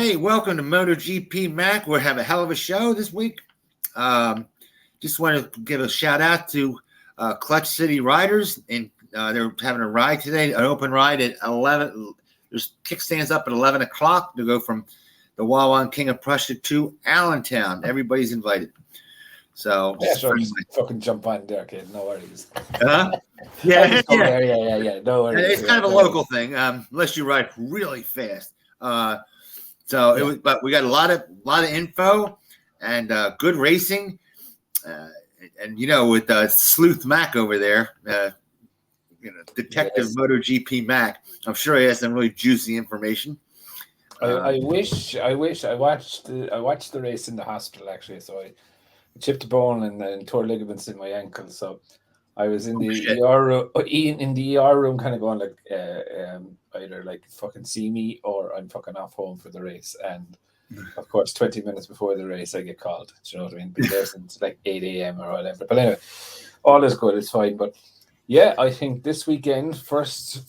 Hey, welcome to MotoGP Mac. We're having a hell of a show this week. Just want to give a shout out to Clutch City Riders, and they're having a ride today, an open ride at 11. There's kickstands up at 11 o'clock to go from the Wawa and King of Prussia to Allentown. Everybody's invited. So yeah, sure, just fucking jump on there, kid. No worries. Yeah. No worries. It's kind of a local thing, unless you ride really fast. It was, but we got a lot of info and good racing, and with Sleuth Mac over there, Detective MotoGP Mac. I'm sure he has some really juicy information. I wish I watched the race in the hospital actually. So I chipped a bone and tore ligaments in my ankle. So I was in the ER room, kind of going like, either like fucking see me or I'm fucking off home for the race. And of course, 20 minutes before the race, I get called. Do you know what I mean? Been there since like 8 a.m. or whatever. But anyway, all is good. It's fine. But yeah, I think this weekend, first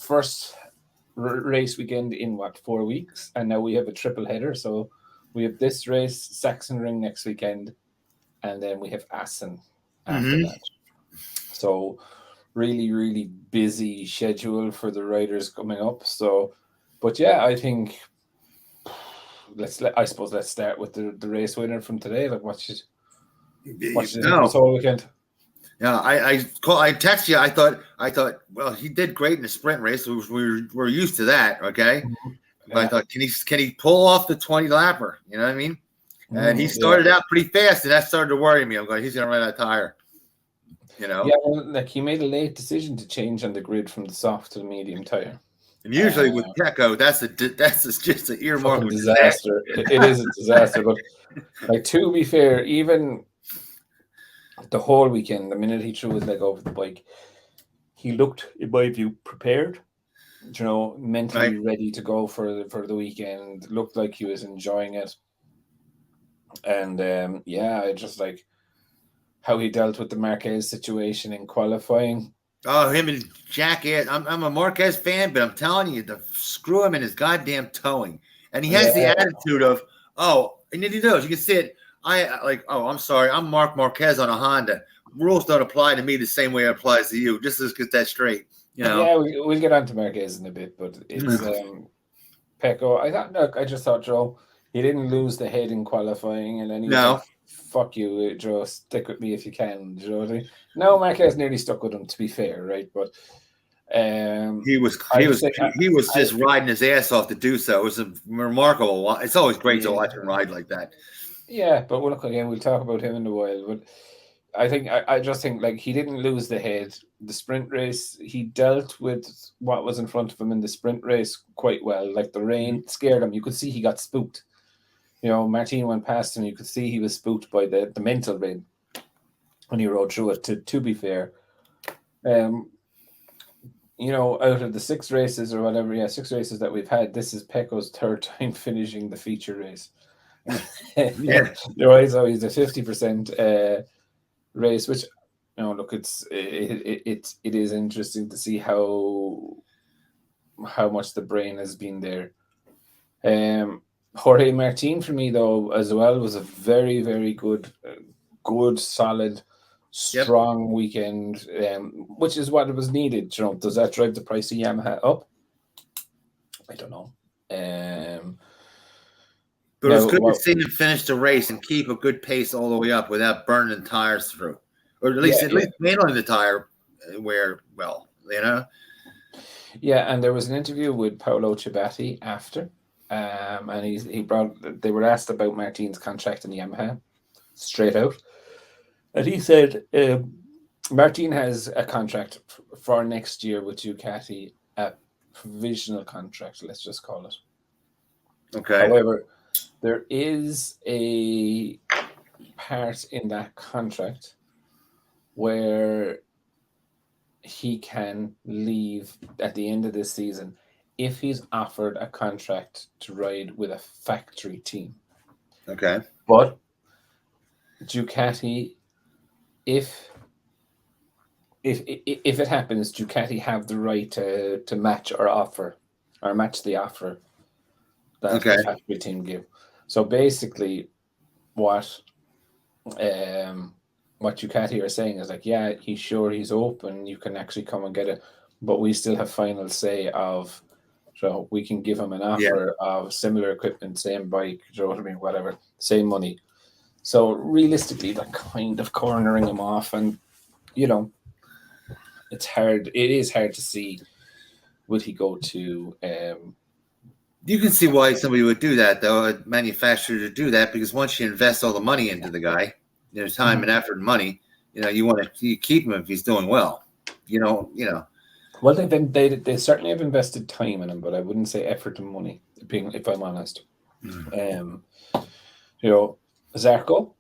race weekend in 4 weeks, and now we have a triple header. So we have this race, Sachsenring next weekend, and then we have Assen after that. So really, really busy schedule for the riders coming up. So, but yeah, I think let's start with the race winner from today. Like, watch it this whole weekend. Yeah, I texted you. I thought, well, he did great in the sprint race. We're used to that, okay? Mm-hmm. But I thought, can he pull off the 20 lapper? You know what I mean? And he started out pretty fast, and that started to worry me. I'm going, he's going to run out of tire. Yeah, well, like he made a late decision to change on the grid from the soft to the medium tire. And usually with Pecco, that's just an earmark of disaster. It is a disaster. But like, to be fair, even the whole weekend, the minute he threw his leg over the bike, he looked, in my view, prepared. Mentally ready to go for the weekend. Looked like he was enjoying it. And I just like how he dealt with the Marquez situation in qualifying. Oh, him and Jackass. I'm a Marquez fan, but I'm telling you, screw him in his goddamn towing. And he has the attitude of, and he knows, you can see it. I'm sorry, I'm Mark Marquez on a Honda. Rules don't apply to me the same way it applies to you. Just let's get that straight. Yeah, we'll get on to Marquez in a bit, but it's Pecco. I just thought, Joe, he didn't lose the head in qualifying, and then he was like, fuck you, Joe, stick with me if you can. Do you know what I mean? No, Marquez nearly stuck with him, to be fair, right? But he was just riding his ass off to do so. It was a remarkable. It's always great to watch him ride like that. Yeah, but look, again, we'll talk about him in a while. But I just think like he didn't lose the head. The sprint race, he dealt with what was in front of him in the sprint race quite well. Like, the rain scared him. You could see he got spooked. Martin went past him. You could see he was spooked by the mental rain when he rode through it. To be fair, out of the 6 races or whatever, 6 races that we've had, this is Pecco's 3rd time finishing the feature race. So he's a 50% race, which look, it is interesting to see how much the brain has been there. Jorge Martin for me though as well was a very, very good, solid, strong weekend, which is what it was needed. Does that drive the price of Yamaha up? I don't know. But it's good to see him finish the race and keep a good pace all the way up without burning tires through, or at least handling the tire Yeah, and there was an interview with Paolo Ciabatti after, and they were asked about Martin's contract in Yamaha, straight out, and he said Martin has a contract for next year with Ducati, a provisional contract, let's just call it. Okay. However, there is a part in that contract where he can leave at the end of this season if he's offered a contract to ride with a factory team. Okay. But Ducati, if it happens, Ducati have the right to match the offer that the factory team give. So basically, what Ducati are saying is like, yeah, he's open. You can actually come and get it, but we still have final say of. So we can give him an offer of similar equipment, same bike, you know what I mean, whatever, same money. So realistically, they're kind of cornering him off, and it's hard. It is hard to see. Would he go to? You can see why somebody would do that, though, a manufacturer to do that, because once you invest all the money into the guy, there's time and effort and money. You want to keep him if he's doing well. Well, they certainly have invested time in him, but I wouldn't say effort and money. If I'm honest, Zarco,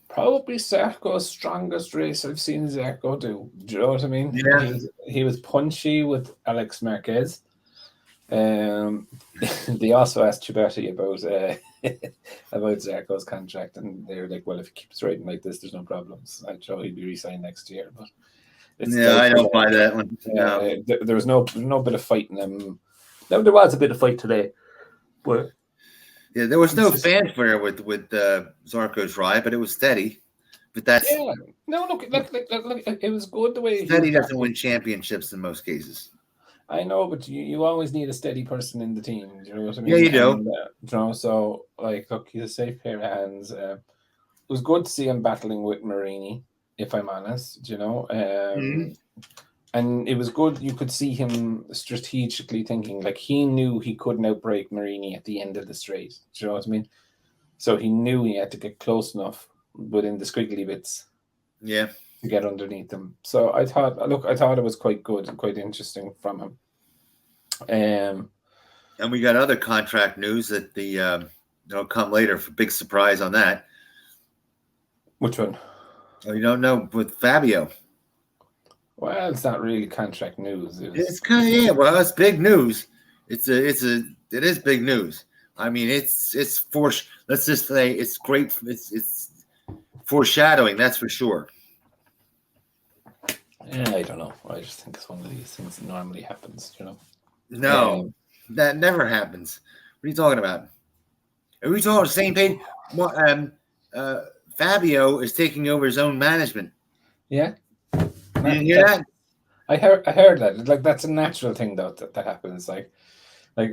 probably Zarco's strongest race I've seen Zarco do. Do you know what I mean? Yeah. He was punchy with Alex Marquez. They also asked Ciubatti about Zarco's contract, and they were like, "Well, if he keeps riding like this, there's no problems. I'm sure he'd be re-signed next year." But I don't buy that one. There was no bit of fight in them. There was a bit of fight today, but there was no fanfare with Zarco's ride, but it was steady. But that's look, it was good the way steady doesn't win championships in most cases. I know, but you always need a steady person in the team. Do you know what I mean? Yeah, you do. And, so look, he's a safe pair of hands. It was good to see him battling with Marini, if I'm honest. And it was good. You could see him strategically thinking, like he knew he couldn't outbreak Marini at the end of the straight. Do you know what I mean? So he knew he had to get close enough within the squiggly bits. Yeah. To get underneath them. So I thought it was quite good and quite interesting from him. And we got other contract news that they'll come later for big surprise on that. Which one? Oh, you don't know with Fabio. Well, it's not really contract news. It's kind of well, it's big news. It is big news. I mean, let's just say it's great. It's foreshadowing, that's for sure. I don't know. I just think it's one of these things that normally happens, No, that never happens. What are you talking about? Are we talking the same page? Fabio is taking over his own management. Yeah. You hear that? I heard that. Like that's a natural thing though that happens. Like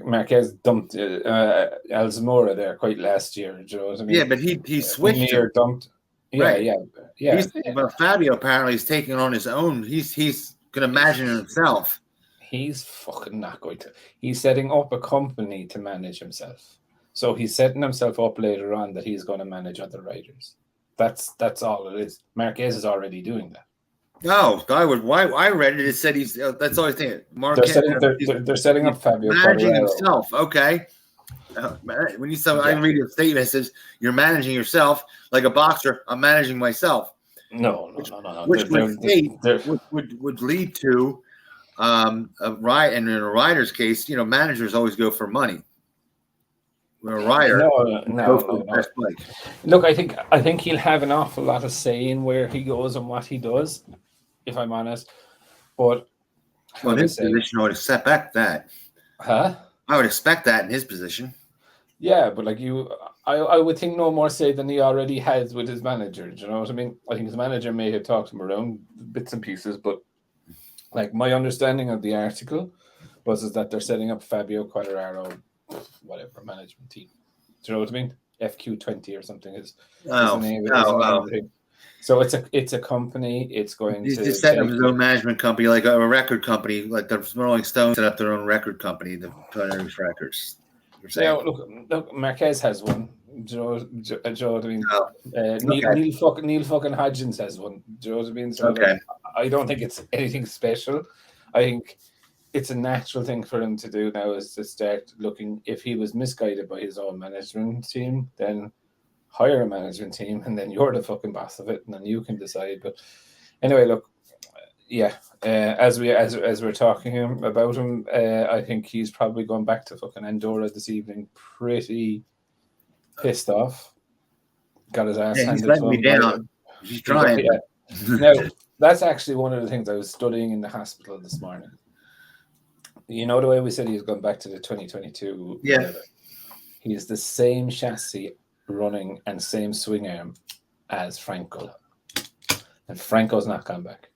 Marquez dumped El Zamora there quite last year. Do you know what I mean? Yeah, but he switched. Dumped. Yeah, right. Yeah. But Fabio apparently is taking on his own. He's going to imagine himself. He's fucking not going to. He's setting up a company to manage himself. So he's setting himself up later on that he's going to manage other riders. That's all it is. Marquez is already doing that. No, I read it. It said he's. That's all I think. Marquez. They're setting up Fabio. Managing himself. Okay. When you say I read your statement, it says you're managing yourself like a boxer. I'm managing myself. No. Which would lead to a ride, and in a rider's case, managers always go for money. When a rider, no. Look, I think he'll have an awful lot of say in where he goes and what he does, if I'm honest. But in his position, I would expect that. Huh? I would expect that in his position. Yeah, but I would think no more say than he already has with his manager. Do you know what I mean? I think his manager may have talked him around bits and pieces, but my understanding of the article was that they're setting up Fabio Quartararo, whatever management team. Do you know what I mean? FQ20 or something is the name. So it's a company. It's going to just set up his own management company, like a record company, like the Rolling Stones set up their own record company, the Pioneers Records. Yeah, look, Marquez has one. Joe, what I mean? Neil fucking Hodgins has one. Do you know what I mean? So I don't think it's anything special. I think it's a natural thing for him to do now is to start looking. If he was misguided by his own management team, then hire a management team, and then you're the fucking boss of it, and then you can decide. But anyway, look, as we're talking about him, I think he's probably going back to fucking Andorra this evening, pretty pissed off. Got his ass handed to him. Me down. He's trying. Now, that's actually one of the things I was studying in the hospital this morning. You know the way we said he was going back to the 2022. Yeah. He is the same chassis running and same swing arm as Franco. And Franco's not gone back.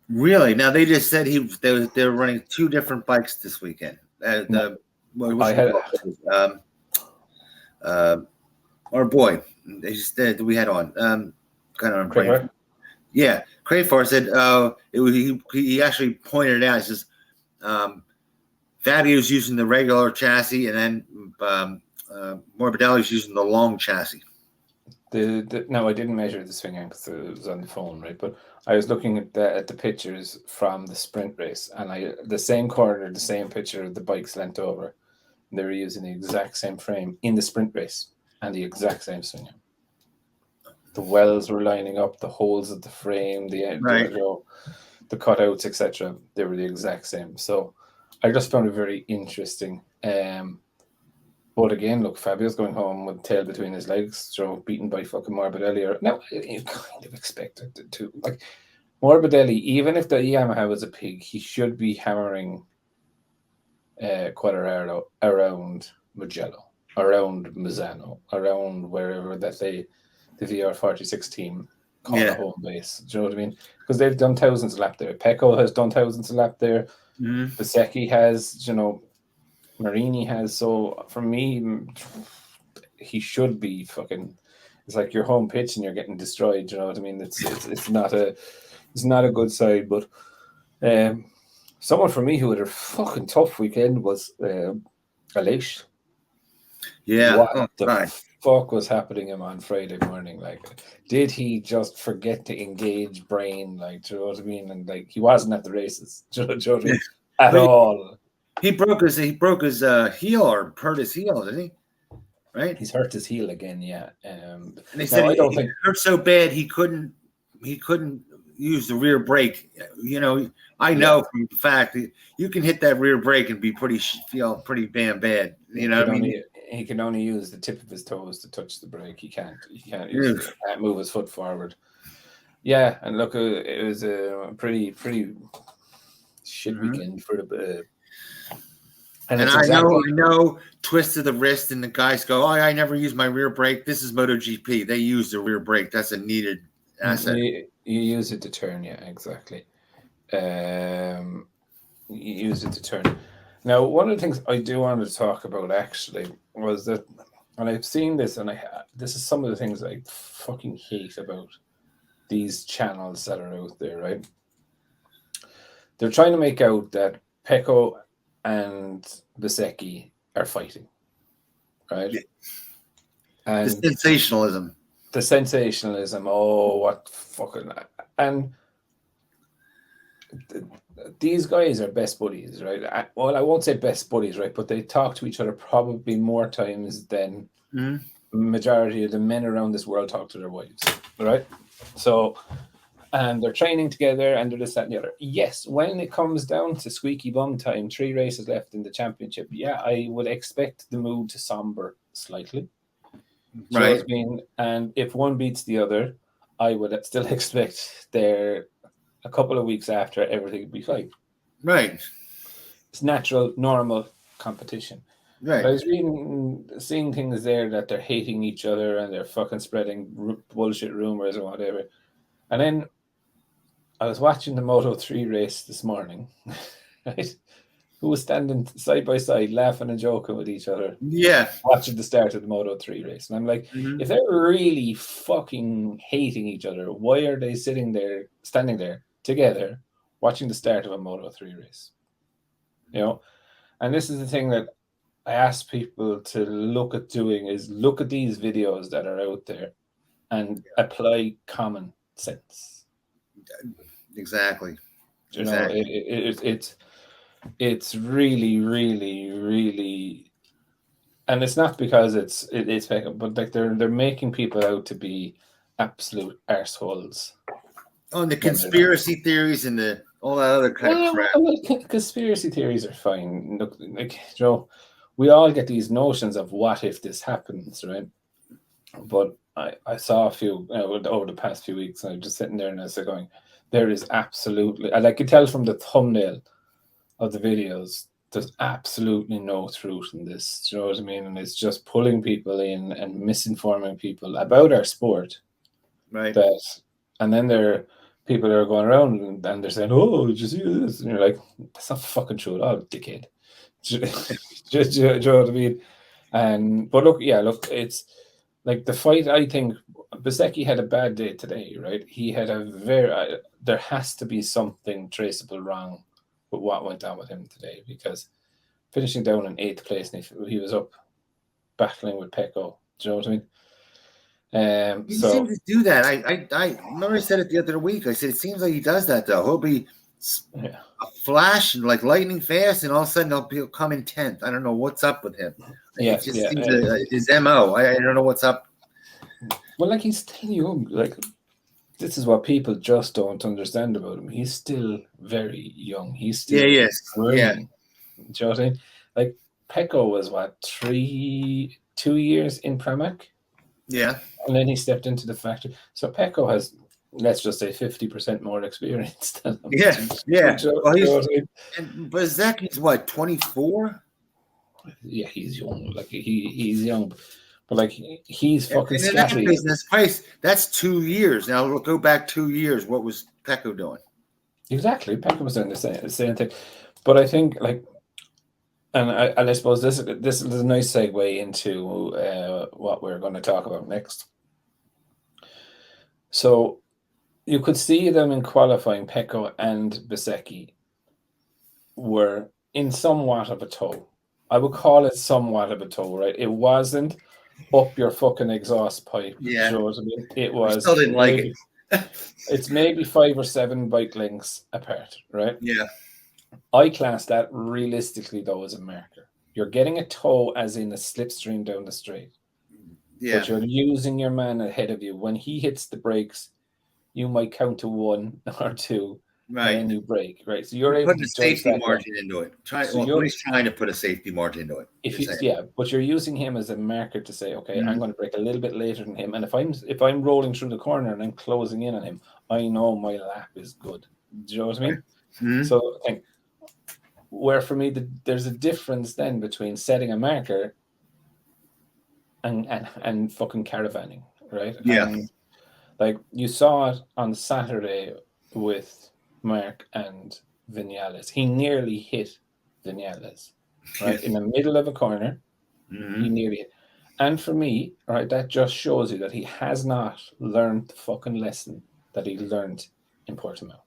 Really? Now they just said they were running 2 different bikes this weekend. Our boy, they just we had on kind of brain. Yeah, Crayford said he actually pointed it out. He says Fabio's using the regular chassis, and then Morbidelli's using the long chassis. No, I didn't measure the swing arm because it was on the phone, right? But I was looking at the pictures from the sprint race, and the same corner, the same picture of the bikes leant over. And they were using the exact same frame in the sprint race and the exact same swing arm. The wells were lining up, the holes of the frame, the cutouts, etc. They were the exact same. So I just found it very interesting. But again, look, Fabio's going home with the tail between his legs, beaten by fucking Morbidelli. Now, you kind of expected it to. Like, Morbidelli, even if the Yamaha was a pig, he should be hammering Quartararo around Mugello, around Misano, around wherever that the VR46 team call a home base. Do you know what I mean? Because they've done thousands of laps there. Pecco has done thousands of laps there. Bezzecchi has, Marini has. So for me, he should be fucking. It's like your home pitch and you're getting destroyed. Do you know what I mean? It's not a good side. But someone for me who had a fucking tough weekend was Aleix. Yeah. What the fuck was happening to him on Friday morning? Like, did he just forget to engage brain? Like, do you know what I mean? And like, he wasn't at the races. Do you know what I mean? At all. He broke his heel or hurt his heel, didn't he? Right. He's hurt his heel again. Yeah. And they said I don't think it hurt so bad he couldn't use the rear brake. I know from the fact that you can hit that rear brake and feel pretty damn bad. You know what I mean? He can only use the tip of his toes to touch the brake. He can't move his foot forward. Yeah, and look, it was a pretty shit weekend for the. And I know twist of the wrist, and the guys go, "Oh, I never use my rear brake." This is MotoGP; they use the rear brake. That's a needed asset. You use it to turn, yeah, exactly. You use it to turn. Now, one of the things I do want to talk about actually was that, and I've seen this, and this is some of the things I fucking hate about these channels that are out there, right? They're trying to make out that Pecco and Bezzecchi are fighting, right? And the sensationalism. Oh, what fucking and. These guys are best buddies, right? Well, I won't say best buddies, right? But they talk to each other probably more times than majority of the men around this world talk to their wives, right? So, and they're training together and they're this, that, and the other. Yes, when it comes down to squeaky bum time, 3 races left in the championship, yeah, I would expect the mood to somber slightly. Right. So, I mean, and if one beats the other, I would still expect a couple of weeks after everything would be fine. Right. It's natural, normal competition. Right. But I was seeing things there that they're hating each other and they're fucking spreading bullshit rumors or whatever. And then I was watching the Moto 3 race this morning, right? Who was standing side by side, laughing and joking with each other. Yeah. Watching the start of the Moto 3 race. And I'm like, if they're really fucking hating each other, why are they standing there together watching the start of a Moto 3 race? And this is the thing that I ask people to look at doing, is look at these videos that are out there and apply common sense. Exactly. It's really, really, really, and it's not because it's fake, but like they're making people out to be absolute arseholes. On the conspiracy theories and all that other kind of crap. Conspiracy theories are fine. Look, like, we all get these notions of what if this happens, right? But I saw a few over the past few weeks, and I'm just sitting there and I was going, there is absolutely, and I could tell from the thumbnail of the videos, there's absolutely no truth in this. Do you know what I mean? And it's just pulling people in and misinforming people about our sport. Right. And then there are people that are going around and they're saying, "Oh, did you see this?" And you're like, "That's not fucking true at all, dickhead." Do you know what I mean? But look, it's like the fight. I think Bezzecchi had a bad day today, right? He had there has to be something traceable wrong with what went on with him today, because finishing down in 8th place, and he was up battling with Pecco. Do you know what I mean? He seems to do that. I remember I said it the other week. I said it seems like he does that though. He'll be a flash like lightning fast, and all of a sudden he'll come in 10th. I don't know what's up with him. It just seems his MO. I don't know what's up. Well, like, he's still young. Like, this is what people just don't understand about him. He's still very young. He's still learning. Yeah. Do you know what I mean? Like, Pecco was what, 2 years in Pramac? Yeah. And then he stepped into the factory. So Pecco has, let's just say, 50% more experience than him. Yeah. Well, and Bezzecchi's what, 24? Yeah, he's young. Like, he's young. But like, he's fucking scatty. Business price, that's 2 years. Now we'll go back 2 years. What was Pecco doing? Exactly. Pecco was doing the same thing. But I think, like, and I suppose this is a nice segue into what we're going to talk about next. So you could see them in qualifying. Pecco and Bezzecchi were in somewhat of a tow. I would call it somewhat of a tow, right? It wasn't up your fucking exhaust pipe. Yeah. You know what I mean? It was. I still didn't like it. It's maybe 5 or 7 bike lengths apart, right? Yeah. I class that realistically, though, as a marker. You're getting a tow as in a slipstream down the straight. Yeah. But you're using your man ahead of you. When he hits the brakes, you might count to 1 or 2. Right. And then you brake, right? So you're able to put a safety margin into it. He's trying to put a safety margin into it. But you're using him as a marker to say, okay, I'm going to brake a little bit later than him. And if I'm rolling through the corner and I'm closing in on him, I know my lap is good. Do you know what I mean? Mm-hmm. So I think where for me there's a difference then between setting a marker and fucking caravanning, right? Yeah. And like you saw it on Saturday with Mark and Vinales. He nearly hit Vinales, right? In the middle of a corner. Mm-hmm. He nearly hit. And for me, right, that just shows you that he has not learned the fucking lesson that he learned in Portimao.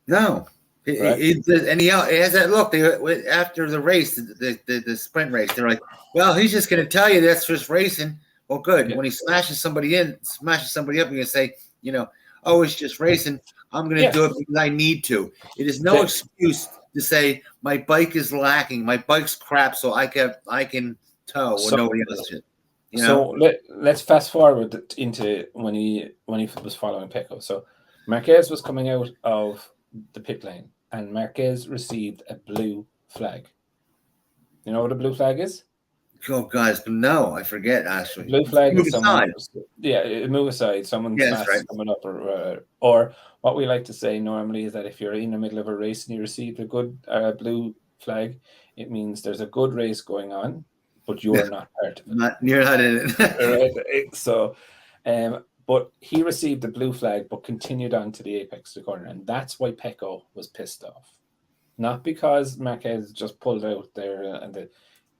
No. Right? And he has that look. After the race, the sprint race, they're like, well, he's just going to tell you that's just racing. Well, good. Yeah. When he smashes somebody up, you're going to say, oh, it's just racing. I'm going to do it because I need to. It is no excuse to say my bike is lacking. My bike's crap, so I can tow when nobody else should. So let's fast forward into when he was following Pecco. So Marquez was coming out of the pit lane, and Marquez received a blue flag. You know what a blue flag is? Oh, guys, no, I forget. Actually, blue flag move is someone. Aside. Move aside. Someone's coming up, or what we like to say normally is that if you're in the middle of a race and you receive a good blue flag, it means there's a good race going on, but you're not part of it. You're not in it. Right. So, but he received the blue flag, but continued on to the apex of the corner, and that's why Pecco was pissed off, not because Marquez just pulled out there and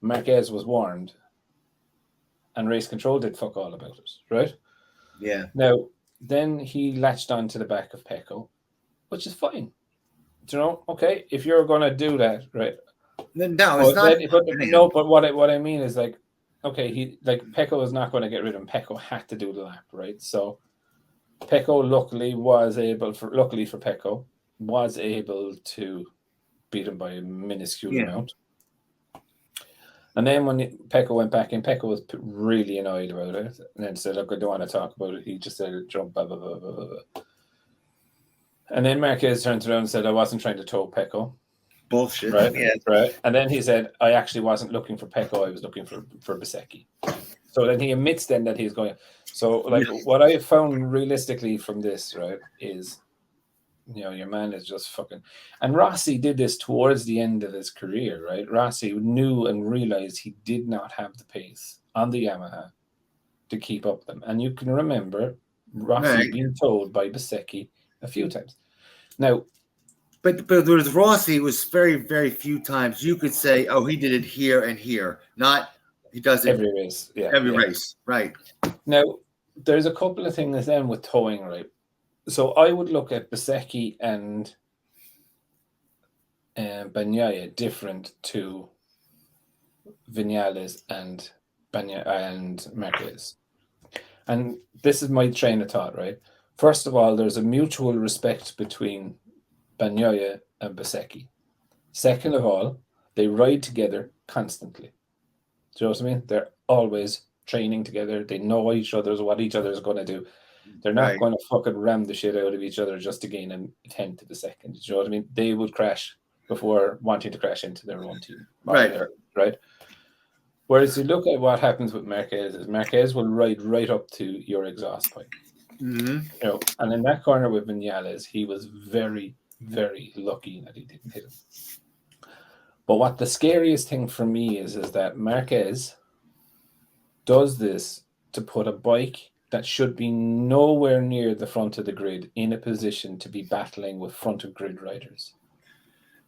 Marquez was warned, and race control did fuck all about it, right? Yeah. Now, then he latched on to the back of Pecco, which is fine. Do you know? Okay, if you're going to do that, right? No, it's not. But what I mean is, like, okay, Pecco is not going to get rid of him. Pecco had to do the lap, right? So Pecco luckily for Pecco, was able to beat him by a minuscule amount. And then when Pecco went back in, Pecco was really annoyed about it, and then said, "Look, I don't want to talk about it." He just said, "Jump, blah blah blah blah blah." And then Marquez turned around and said, "I wasn't trying to tow Pecco." Bullshit. Right? Yeah. Right. And then he said, "I actually wasn't looking for Pecco. I was looking for Bezzecchi." So then he admits then that he's going. So, like, what I have found realistically from this, right, is your man is just fucking. And Rossi did this towards the end of his career, right? Rossi knew and realized he did not have the pace on the Yamaha to keep up with them. And you can remember Rossi being told by Bezzecchi a few times. Now, but with Rossi, it was very, very few times you could say, "Oh, he did it here and here." Not he does it every race. Yeah, every race, right? Now, there's a couple of things then with towing, right? So I would look at Bezzecchi and Bagnaia different to Vinales and Marquez. And this is my train of thought, right? First of all, there's a mutual respect between Bagnaia and Bezzecchi. Second of all, they ride together constantly. Do you know what I mean? They're always training together. They know what each other's going to do. They're not going to fucking ram the shit out of each other just to gain a tenth of a second. Do you know what I mean? They would crash before wanting to crash into their own team. Right. Whereas you look at what happens with Marquez is Marquez will ride right up to your exhaust pipe. Mm-hmm. And in that corner with Vinales, he was very, very lucky that he didn't hit him. But what the scariest thing for me is that Marquez does this to put a bike that should be nowhere near the front of the grid in a position to be battling with front of grid riders.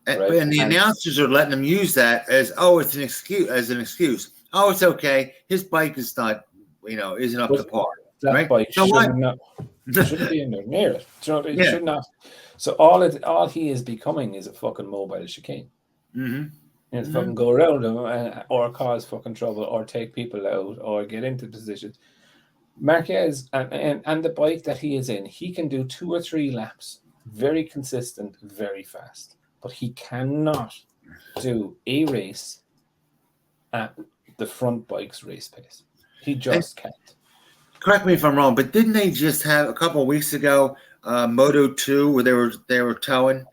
And the announcers are letting them use that as it's an excuse. Oh, it's okay. His bike is not, isn't up to par. That bike shouldn't be in there near it. It should not. So all he is becoming is a fucking mobile chicane. Mm-hmm. Fucking go around him or cause fucking trouble or take people out or get into positions. Marquez and the bike that he is in, he can do 2 or 3 laps, very consistent, very fast. But he cannot do a race at the front bike's race pace. He just can't. Correct me if I'm wrong, but didn't they just have a couple of weeks ago Moto 2 where they were towing,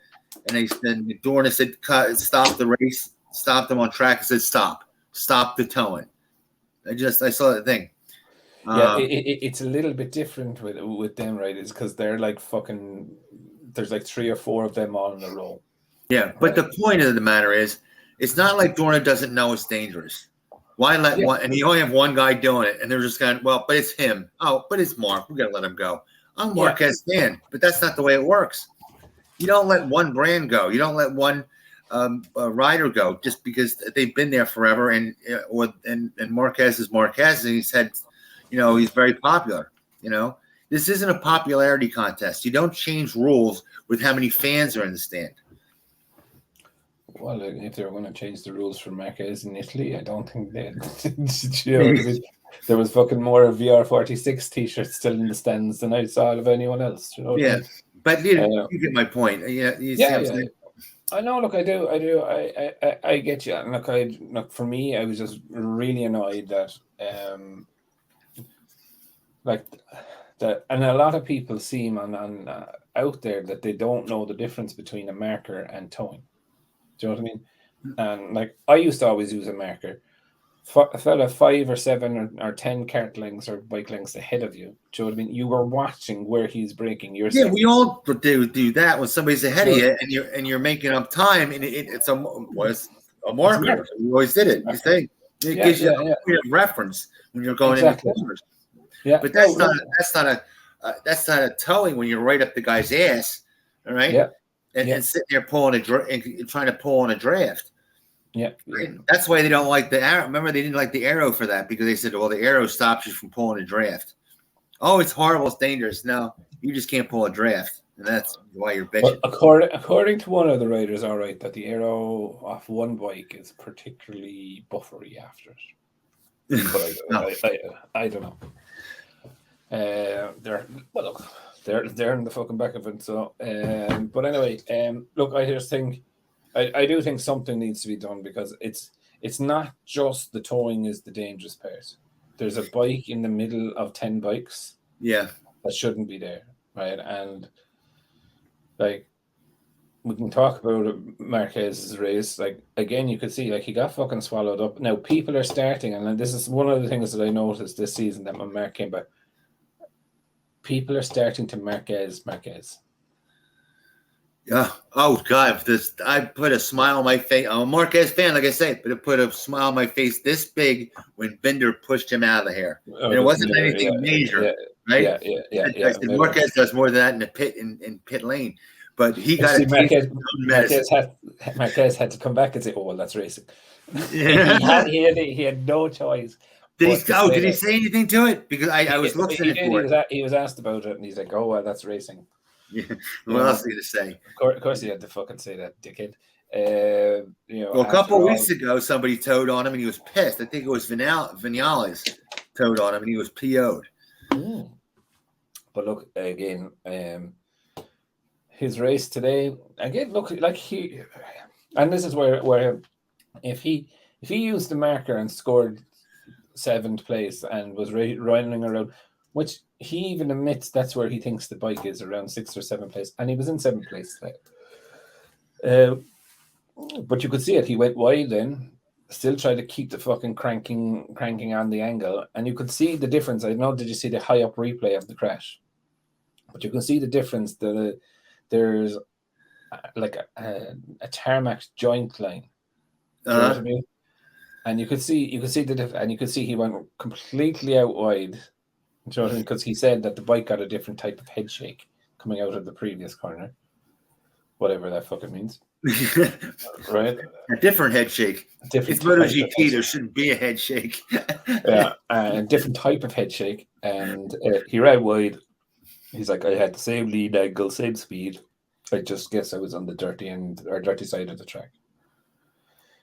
and Dorna said stop the race, stop them on track, and said stop the towing. I saw that thing. It's a little bit different with them, right? It's because they're like fucking. There's like 3 or 4 of them all in a row. Yeah, but the point of the matter is, it's not like Dorna doesn't know it's dangerous. Why let one? And you only have one guy doing it, and they're just going, well, but it's him. Oh, but it's Mark. We got to let him go. I'm Marquez fan, but that's not the way it works. You don't let one brand go. You don't let one rider go just because they've been there forever. And Marquez is Marquez, and he's had, he's very popular. This isn't a popularity contest. You don't change rules with how many fans are in the stand. Well, if they were going to change the rules for Marquez in Italy, I don't think they'd. There was fucking more VR46 t-shirts still in the stands than I saw of anyone else. But you get my point. I know. Look, I do. I get you. And look, for me, I was just really annoyed that, and a lot of people seem on out there that they don't know the difference between a marker and towing. Do you know what I mean? And I used to always use a marker. A fella 5 or 7 or 10 cart lengths or bike lengths ahead of you. Do you know what I mean? You were watching where he's braking. We all do that when somebody's ahead of you and you're making up time, and it's a marker. You always did it. You say it gives you a reference when you're going in the corners. Yeah, but that's not a towing when you're right up the guy's ass. All right. Yeah. And sitting there trying to pull on a draft. Yeah. That's why they don't like the arrow. Remember, they didn't like the arrow for that because they said, well, the arrow stops you from pulling a draft. Oh, it's horrible. It's dangerous. No, you just can't pull a draft. And that's why you're bitching. Well, according to one of the riders, all right, that the arrow off one bike is particularly buffery after it. But I don't know. They're in the fucking back of it. So, but anyway, look, I just think, I do think something needs to be done because it's not just the towing is the dangerous part. There's a bike in the middle of 10 bikes. Yeah, that shouldn't be there, right? And we can talk about Marquez's race. Again, you could see he got fucking swallowed up. Now people are starting, and this is one of the things that I noticed this season that when Mark came back. People are starting to Marquez. Oh God! I put a smile on my face. I'm a Marquez fan, like I said, but it put a smile on my face this big when Binder pushed him out of the hair, and it wasn't anything major, right? I said Marquez does more than that in the pit in pit lane, but he got a taste of medicine. Marquez had to come back and say, "Oh well, that's racing." Yeah. he had no choice. Did he say anything to it? Because I was listening for it. He was asked about it, and he's like, "Oh well, that's racing." Yeah. What else did he say? Of course, he had to fucking say that, dickhead. Well, a couple of weeks ago, somebody towed on him, and he was pissed. I think it was Vinales towed on him, and he was PO'd. But look again, his race today again. Look like he, and this is where if he used the marker and scored 7th place and was running around, which he even admits that's where he thinks the bike is, around 6th or 7th place, and he was in 7th place today. But you could see it. He went wide then, still tried to keep the fucking cranking on the angle, and you could see the difference. I don't know, did you see the high up replay of the crash? But you can see the difference. There's like a tarmac joint line. You know what I mean? And you could see the difference, and you could see he went completely out wide. You know what I mean? Because he said that the bike got a different type of head shake coming out of the previous corner, whatever that fucking means. Right? A different head shake. It's MotoGP. There shouldn't be a head shake. Yeah, a different type of head shake, and he ran wide. He's like, I had the same lead angle, same speed. I just guess I was on the dirty side of the track.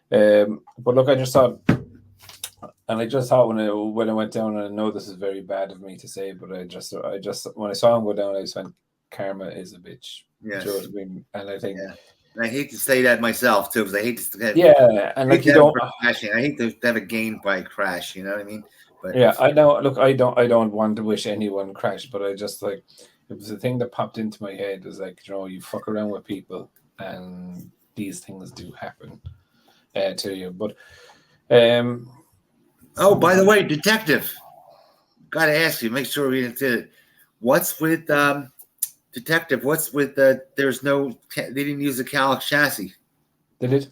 But look, I just thought when I went down, and I know this is very bad of me to say, but I just when I saw him go down, I just went, karma is a bitch. Yes. You know what I mean? And I think, and I hate to say that myself too, because I hate to and like you don't crashing. I hate to have a gain by crash. You know what I mean? But I know. Look, I don't want to wish anyone crash, but I just like, it was a thing that popped into my head. It was like, you fuck around with people, and these things do happen to you. But oh, by the way, detective, got to ask you, make sure we did it. What's with detective? What's with they didn't use the Calic chassis. They did.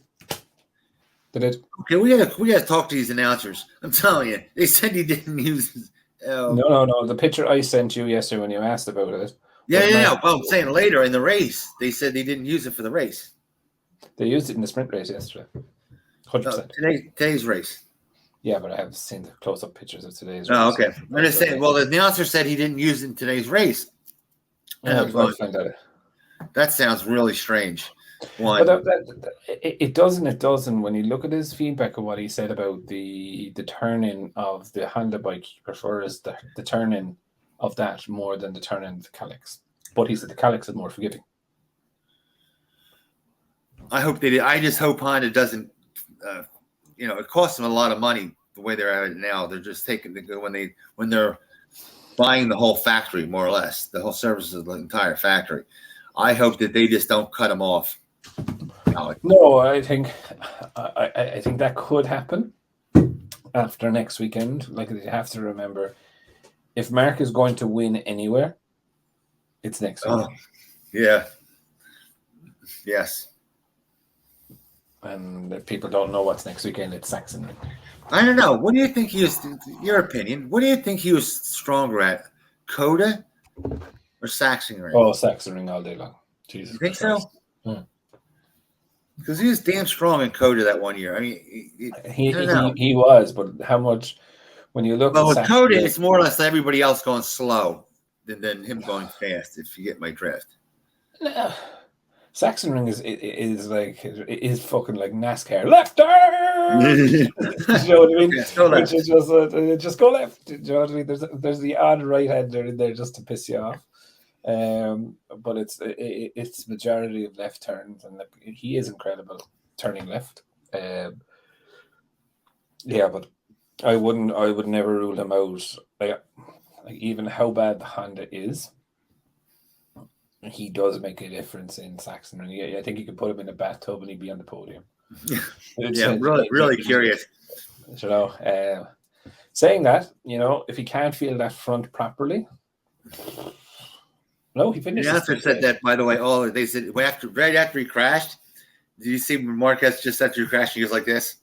Okay, we gotta talk to these announcers. I'm telling you, they said he didn't use. No. The picture I sent you yesterday when you asked about it. Yeah. Well, I'm saying later in the race, they said they didn't use it for the race. They used it in the sprint race yesterday. 100%. Today's race. Yeah, but I have seen the close-up pictures of today's race. Oh, okay. I'm just saying. Well, the announcer said he didn't use it in today's race. That sounds really strange. But it doesn't. When you look at his feedback of what he said about the turn-in of the Honda bike, he prefers the turn-in of that more than the turn-in of the Calics. But he said the Calics is more forgiving. I hope they did. I just hope Honda doesn't. It costs them a lot of money the way they're at it now. They're just taking when they're buying the whole factory, more or less, the whole services of the entire factory. I hope that they just don't cut them off. No, I think that could happen after next weekend. Like, you have to remember, if Mark is going to win anywhere, it's next weekend. Yeah. Yes. And if people don't know what's next weekend, it's Sachsenring. I don't know. What do you think he was? Your opinion. What do you think he was stronger at, Coda or Sachsenring? Oh, Sachsenring all day long. Jesus. You think so? Because he was damn strong in Coda that one year. I mean, he was, but how much? When you look, with Coda, it's more or less everybody else going slow than him going fast. If you get my drift. Sachsenring is fucking like NASCAR. Left turn! You know what I mean? Just go left. You know what I mean? There's the odd right hander in there just to piss you off. But it's majority of left turns, and he is incredible turning left. But I would never rule him out. Like even how bad the Honda is, he does make a difference in Sachsenring. I think you could put him in a bathtub and he'd be on the podium. Really curious. Saying that, if he can't feel that front properly, No, he finished. The announcer said that, by the way. Oh, they said right after he crashed. Did you see when Marquez just after he crashed? He goes like this.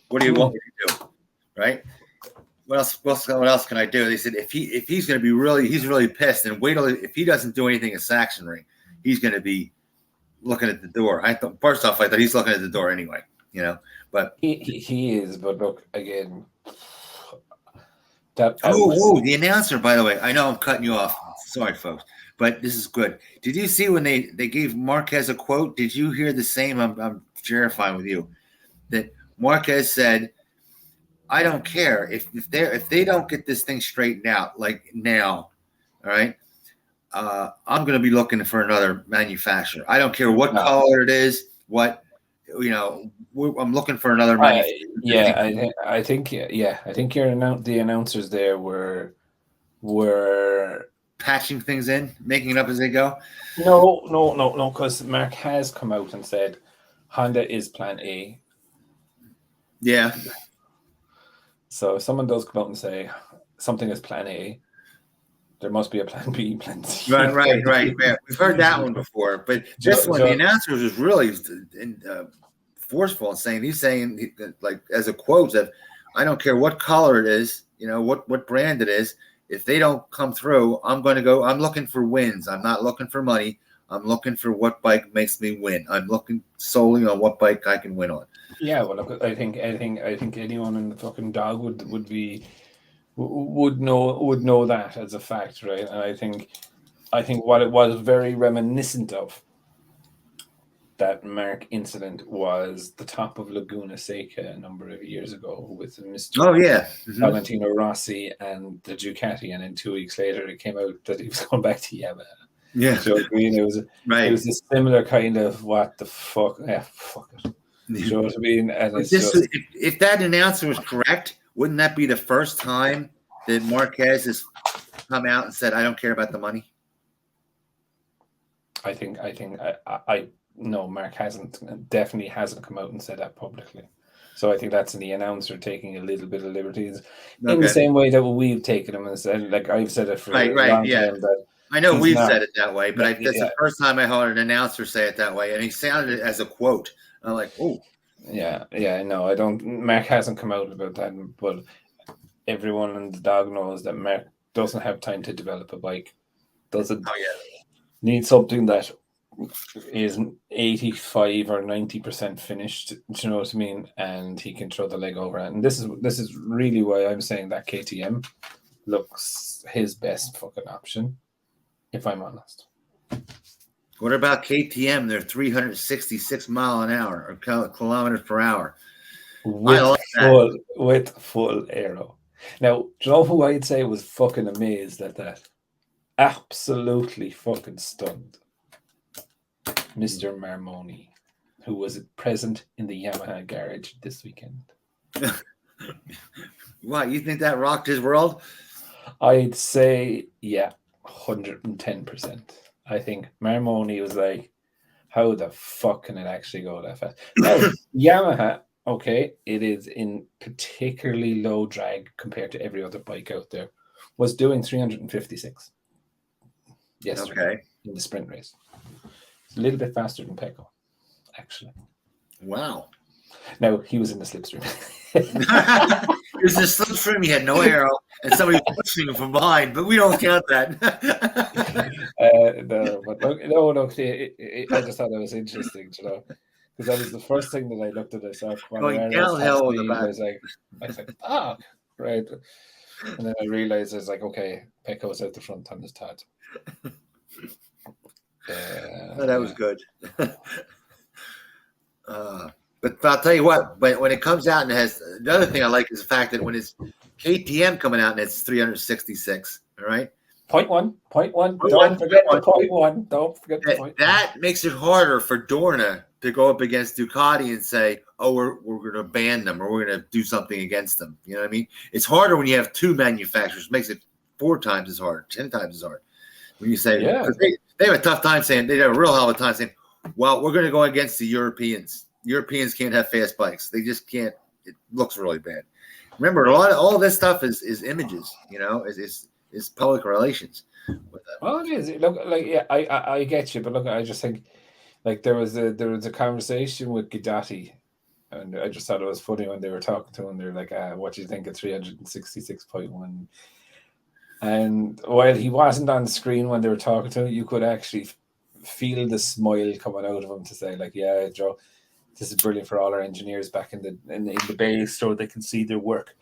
What do you want me to do? Right? What else can I do? They said if he's going to be he's really pissed, and wait till if he doesn't do anything at Sachsenring, he's going to be looking at the door. I thought he's looking at the door anyway. But he is. But look again. The announcer, by the way. I know I'm cutting you off. Sorry, folks, but this is good. Did you see when they gave Marquez a quote? Did you hear the same? I'm verifying with you that Marquez said, "I don't care if they don't get this thing straightened out like now, all right. I'm going to be looking for another manufacturer. I don't care what color it is. I'm looking for another manufacturer." I think the announcers there were patching things in, making it up as they go. No, because Mark has come out and said Honda is Plan A. Yeah. So if someone does come out and say something is Plan A, there must be a Plan B, Plan C. Right. Yeah, we've heard that one before, but this one, the announcer was really forceful in saying he's saying like as a quote that I don't care what color it is, what brand it is. If they don't come through, I'm looking for wins. I'm not looking for money. I'm looking for what bike makes me win. I'm looking solely on what bike I can win on. Yeah, well, look, I think anyone in the fucking dog would know that as a fact, right? And I think what it was very reminiscent of that Mark incident was the top of Laguna Seca a number of years ago with Mr. Valentino Rossi and the Ducati, and then 2 weeks later it came out that he was going back to Yamaha. Yeah, so it was a similar kind of what the fuck. Yeah, fuck it. You know what I mean? And if that announcer was correct, wouldn't that be the first time that Marquez has come out and said, "I don't care about the money"? No, Mark definitely hasn't come out and said that publicly. So I think that's the announcer taking a little bit of liberties in the same way that we've taken them and said, like I've said it for a long time. That I know we've said it that way, but that's the first time I heard an announcer say it that way, and he sounded it as a quote. I'm like, oh. Yeah, no, I don't. Mark hasn't come out about that, but everyone in the dog knows that Mark doesn't have time to develop a bike. Doesn't need something that is 85 or 90% finished. Do you know what I mean? And he can throw the leg over it. And this is really why I'm saying that KTM looks his best fucking option, if I'm honest. What about KTM? They're 366 mile an hour or kilometers per hour. With full aero. Now, do you know who I'd say was fucking amazed at that? Absolutely fucking stunned. Mr. Marmoni, who was present in the Yamaha garage this weekend. What, you think that rocked his world? I'd say, 110%. I think Marmoni was like, how the fuck can it actually go that fast? Now, Yamaha, okay, it is in particularly low drag compared to every other bike out there, was doing 356 yesterday in the sprint race. It's a little bit faster than Pecco, actually. Wow. Now, he was in the slipstream. He was in the slipstream, he had no arrow, and somebody was pushing him from behind, but we don't count that. I just thought that was interesting, because that was the first thing that I looked at. I saw going downhill in the back. I was like, right. And then I realized I was like, okay, Pecco's out the front on his Todd. That was good. But I'll tell you what, but when it comes out and it has the other thing I like is the fact that when it's KTM coming out and it's 366, all right? Point one. Don't forget the point one. Don't forget the point. That makes it harder for Dorna to go up against Ducati and say, oh, we're going to ban them or we're going to do something against them. You know what I mean? It's harder when you have two manufacturers. It makes it 4 times as hard, 10 times as hard. When you say, they have a tough time saying, they have a real hell of a time saying, well, we're going to go against the Europeans. Europeans can't have fast bikes. They just can't. It looks really bad. Remember, all of this stuff is images, is public relations. Oh, it is. Look, like yeah, I get you, but look, I just think like there was a conversation with Guidotti, and I just thought it was funny when they were talking to him. They're like, "What do you think of 366.1?" And while he wasn't on screen when they were talking to him, you could actually feel the smile coming out of him to say, like, "Yeah, Joe, this is brilliant for all our engineers back in the base, so they can see their work,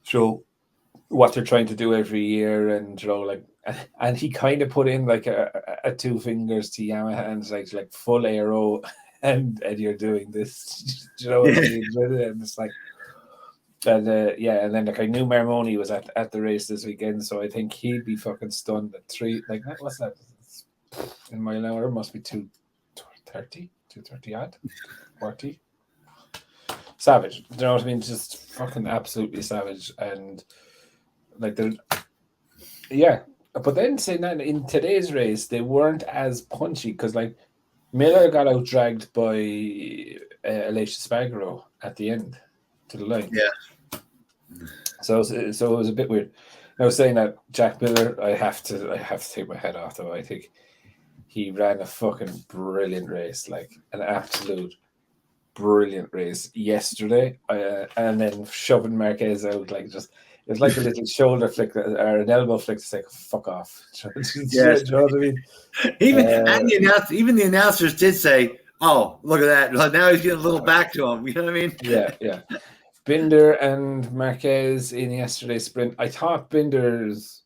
show what they're trying to do every year, and like." And he kind of put in like a two fingers to Yamaha and like full aero, and you're doing this, what I mean? And it's like. And and then like I knew Marmoni was at the race this weekend, so I think he'd be fucking stunned at three. Like what's that in mile an hour? Must be 230 odd, 40. Savage. Do you know what I mean? Just fucking absolutely savage. And like but then saying that in today's race they weren't as punchy because like Miller got out dragged by Alicia Spagaro at the end to the line. Yeah. So it was a bit weird. I was saying that Jack Miller, I have to take my head off though. I think he ran a fucking brilliant race, like an absolute brilliant race yesterday. And then shoving Marquez out like just it was like a little shoulder flick or an elbow flick to say fuck off. Yes. Do you know what I mean? Even the announcers did say, "Oh, look at that! Now he's getting a little back to him." You know what I mean? Yeah. Binder and Marquez in yesterday's sprint. I thought Binder's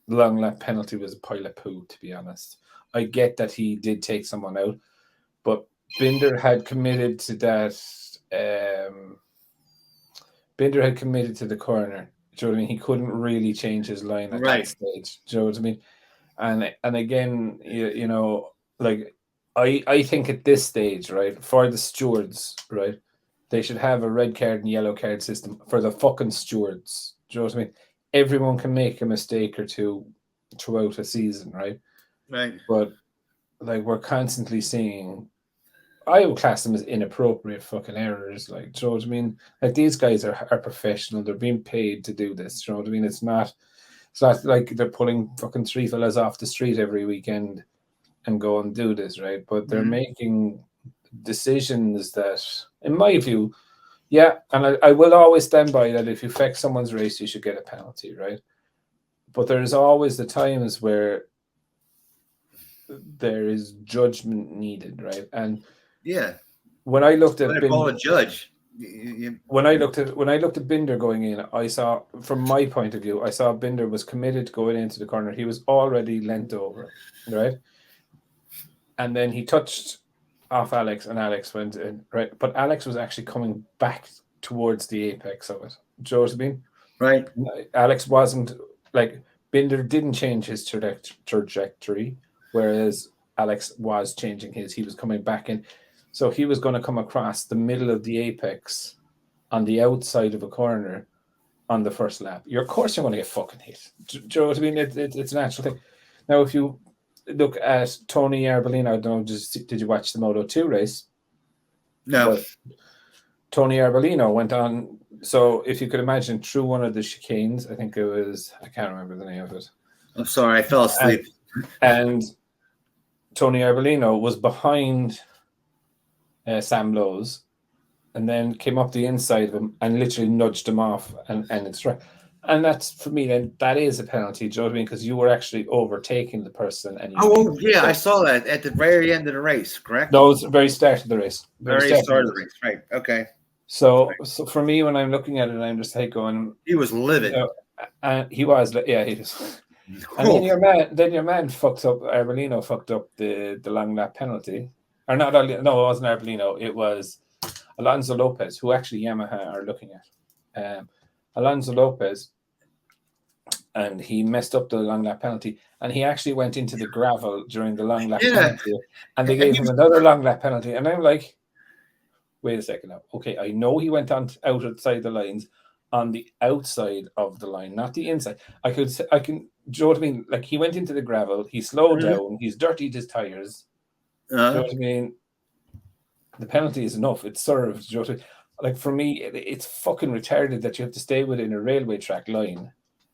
long lap penalty was a pile of poo, to be honest. I get that he did take someone out, but Binder had committed to that. Binder had committed to the corner. Do you know what I mean? He couldn't really change his line at that stage. Do you know what I mean? And again, you know, like I think at this stage, right, for the stewards, right, they should have a red card and yellow card system for the fucking stewards. Do you know what I mean? Everyone can make a mistake or two throughout a season, right? Right. But like we're constantly seeing, I would class them as inappropriate fucking errors. Like, do you know what I mean? Like these guys are professional. They're being paid to do this. Do you know what I mean? It's not like they're pulling fucking three fellas off the street every weekend and go and do this, right? But they're making decisions that, in my view, and I will always stand by that if you affect someone's race, you should get a penalty, right? But there's always the times where there is judgment needed, right? And when I looked at Binder, judge. When I looked at Binder going in, I saw, from my point of view, I saw Binder was committed to going into the corner. He was already leant over, right? And then he touched off Alex, and Alex went in, right? But Alex was actually coming back towards the apex of it. Do you know what I mean? Right. Alex wasn't, like, Binder didn't change his trajectory, whereas Alex was changing his. He was coming back in. So he was going to come across the middle of the apex on the outside of a corner on the first lap. Of course you're going to get fucking hit. Do you know what I mean? It's an actual thing. Now, if you look at Tony Arbolino, I don't know, did you watch the Moto 2 race? No. But Tony Arbolino went on. So if you could imagine, through one of the chicanes, I think it was, I can't remember the name of it. I'm sorry, I fell asleep. And Tony Arbolino was behind Sam Lowe's, and then came up the inside of him and literally nudged him off, and it's right. And that's, for me, then that is a penalty. Do you know what I mean? Because you were actually overtaking the person. And I saw that at the very end of the race. Correct? No, it was the very start of the race. Very start of the race. Right. Okay. So for me, when I'm looking at it, I'm just like going. He was livid. And he was. Yeah, he was. And then your man fucked up. Arbolino fucked up the long lap penalty. Or not, no, it wasn't Arbolino. It was Alonso Lopez, who actually Yamaha are looking at. Alonso Lopez, and he messed up the long lap penalty, and he actually went into the gravel during the long lap penalty, and they gave him another long lap penalty. And I'm like, wait a second now. Okay, I know he went on outside the lines, on the outside of the line, not the inside. I can, do you know what I mean? Like, he went into the gravel, he slowed down, he's dirtied his tires. Do you know what I mean? The penalty is enough. It's served. Do you know what I mean? Like, for me, it's fucking retarded that you have to stay within a railway track line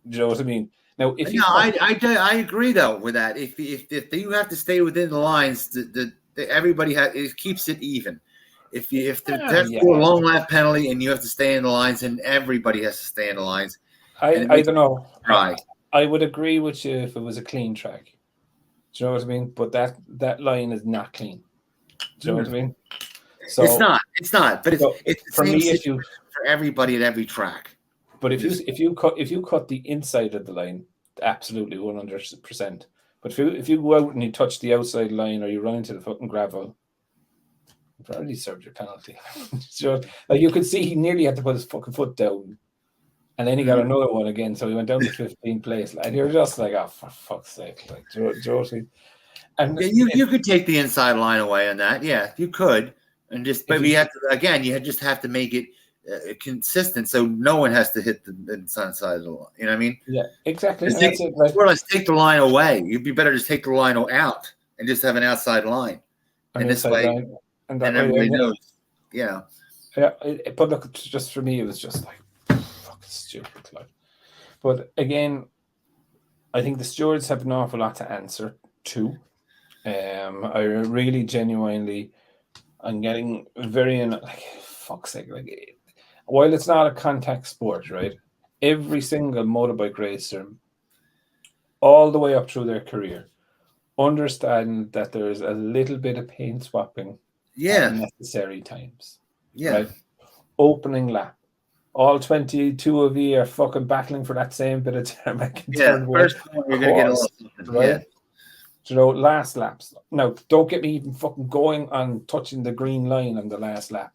Do you know what I mean? Now, if you No, I agree though with that. If you have to stay within the lines, everybody it keeps it even. If there's a long lap penalty and you have to stay in the lines, and everybody has to stay in the lines. I don't know. Right. I would agree with you if it was a clean track. Do you know what I mean? But that line is not clean. Do you know what I mean? So it's not. But it's the for same me, for everybody at every track. But if you cut the inside of the line, absolutely 100%. But if you go out and you touch the outside line or you run into the fucking gravel, you've already served your penalty. So, like, you could see he nearly had to put his fucking foot down, and then he got another one again. So he went down to 15th place, and you're just like, oh, for fuck's sake, like, Josie. And you could take the inside line away on that. Yeah, you could, and but we have to again. You just have to make it consistent, so no one has to hit the inside side of the line. You know what I mean? Yeah, exactly. Or let's take the line away. You'd be better just take the line out and just have an outside line, and this way, and everybody knows. Yeah. Yeah, but look, just for me, it was just like fucking stupid. Like, but again, I think the stewards have an awful lot to answer to. I really genuinely, I'm getting very like fuck's sake, like. While it's not a contact sport, right? Every single motorbike racer, all the way up through their career, understand that there's a little bit of paint swapping at necessary times. Yeah. Right? Opening lap. All 22 of you are fucking battling for that same bit of tarmac. First one, you're going to get a lot. Right? Yeah. You know, last laps. Now, don't get me even fucking going on touching the green line on the last lap.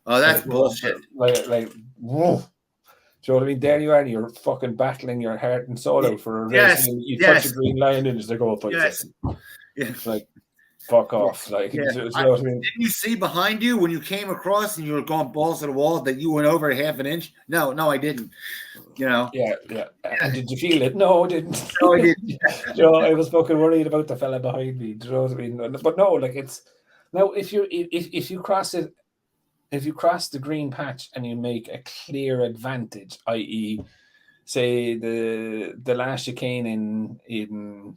Oh, that's bullshit. Like, whoa. Do you know what I mean? There you are, and you're fucking battling your heart and soul out for a race. And you touch a green line, and it's like, oh, it's like, fuck off. Like, you know what I mean? Didn't you see behind you when you came across and you were going balls to the wall that you went over half an inch? No, I didn't. You know? Yeah. And did you feel it? No, I didn't. No, I didn't. You know, I was fucking worried about the fella behind me. Do you know what I mean? But no, like, it's now if you cross it. If you cross the green patch and you make a clear advantage, i.e., say the last chicane in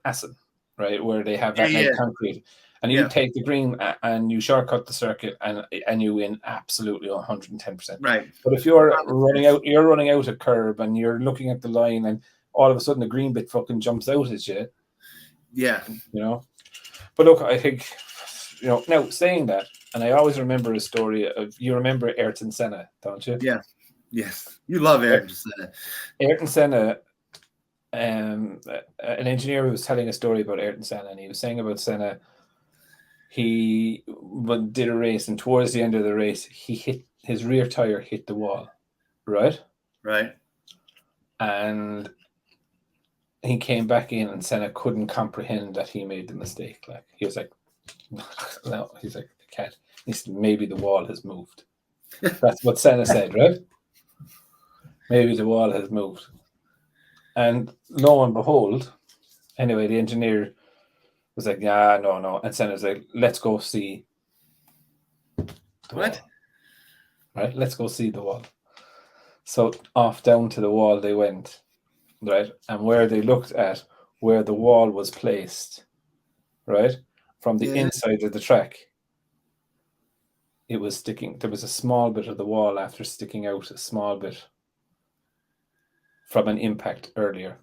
Assen, right, where they have that concrete, and you take the green and you shortcut the circuit and you win absolutely 110%. Right. But if you're running out a curb and you're looking at the line and all of a sudden the green bit fucking jumps out at you. Yeah. You know. But look, I think, you know, now saying that. And I always remember a story of, you remember Ayrton Senna, don't you? Yeah. Yes. You love Ayrton Senna. Ayrton Senna, an engineer was telling a story about Ayrton Senna, and he was saying about Senna, he did a race, and towards the end of the race, his rear tire hit the wall, right? Right. And he came back in, and Senna couldn't comprehend that he made the mistake. Like, he was like, no, he's like, I can't. He said, maybe the wall has moved. That's what Senna said, right? Maybe the wall has moved. And lo and behold, anyway, the engineer was like, yeah, no. And Senna's like, let's go see the wall. Right? Let's go see the wall. So off down to the wall they went, right? And where they looked at where the wall was placed, right? From the inside of the track, it was sticking. There was a small bit of the wall after sticking out a small bit from an impact earlier.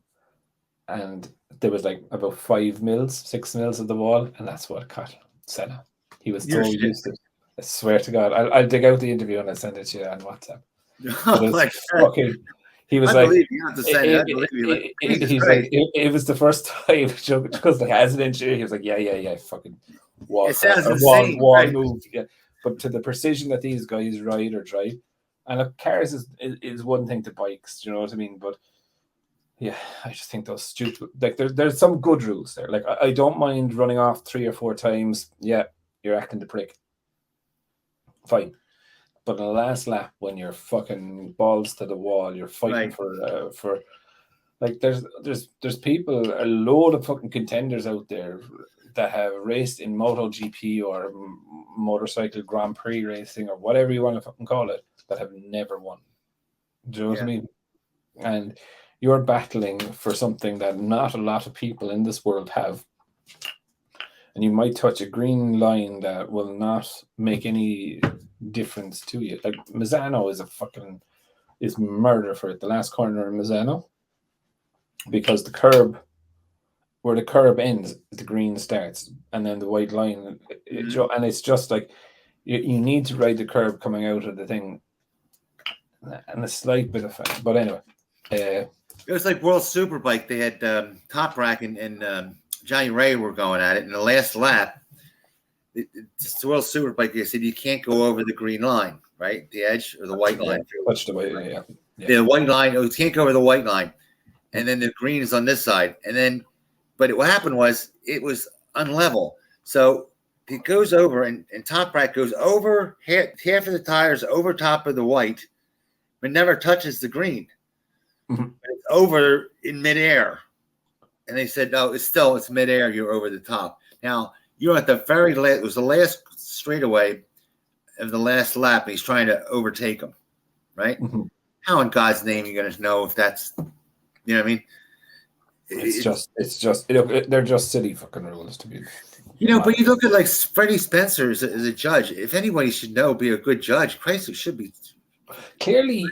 And there was like about 6 mils of the wall, and that's what caught Senna. He was so used to it. I swear to God. I'll dig out the interview and I'll send it to you on WhatsApp. He was like, it was the first time, because like, as an engineer, he was like, yeah, fucking wall. It sounds insane. Wall moved, yeah. But to the precision that these guys ride or drive, and look, cars is one thing to bikes, do you know what I mean? But yeah, I just think those stupid, like there's some good rules there. Like I don't mind running off 3 or 4 times. Yeah, you're acting the prick. Fine. But in the last lap, when you're fucking balls to the wall, you're fighting for like there's people, a load of fucking contenders out there that have raced in MotoGP or motorcycle Grand Prix racing or whatever you want to fucking call it, that have never won. Do you know what I mean? and you're battling for something that not a lot of people in this world have. And you might touch a green line that will not make any difference to you. Like Misano is murder for it. The last corner in Misano, because where the curb ends, the green starts, and then the white line, and it's just like you need to ride the curb coming out of the thing, and a slight bit of fun. But anyway, it was like World Superbike. They had Top Rack and Johnny Ray were going at it in the last lap. It's the World Superbike. They said you can't go over the green line, right? The edge or the white line. Touch the white line, yeah. The white line. You can't go over the white line, and then the green is on this side. And then, but what happened was it was unlevel. So it goes over, and Top Rack goes over half of the tires over top of the white, but never touches the green. Mm-hmm. It's over in midair. And they said, no, it's midair. You're over the top. Now, you're at the very last, it was the last straightaway of the last lap. And he's trying to overtake him, right? Mm-hmm. How in God's name are you going to know if that's, you know what I mean? They're just silly fucking rules to be. But you look at like Freddie Spencer as a judge. If anybody should know, be a good judge, Christ, it should be. Clearly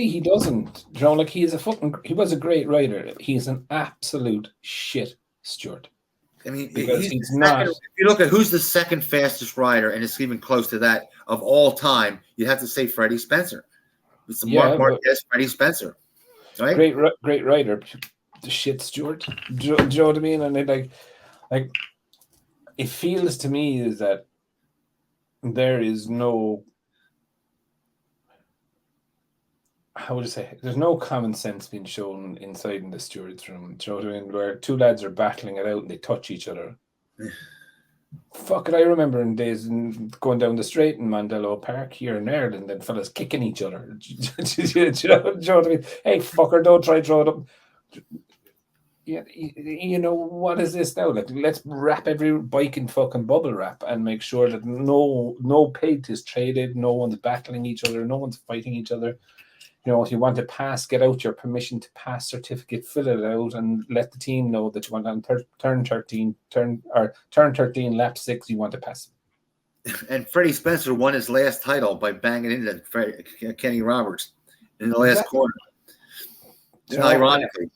he doesn't. Like he was a great rider. He's an absolute shit steward. I mean, he's not. If you look at who's the second fastest rider, and it's even close to that of all time, you have to say Freddie Spencer. It's Marquez, Freddie Spencer, right? Great rider, the shit steward. Do you know what I mean? And it like it feels to me is that there is no. How would I say? There's no common sense being shown inside in the steward's room. Do you know what I mean? Where two lads are battling it out and they touch each other. Fuck it, I remember in days going down the straight in Mandela Park here in Ireland and fellas kicking each other. Do you know what I mean? Hey, fucker, don't try to throw it up. Yeah, you know, what is this now? Like, let's wrap every bike in fucking bubble wrap and make sure that no paint is traded, no one's battling each other, no one's fighting each other. You know, if you want to pass, get out your permission to pass certificate, fill it out, and let the team know that you want on turn 13, lap 6, you want to pass. And Freddie Spencer won his last title by banging into Kenny Roberts in the last corner. Ironically.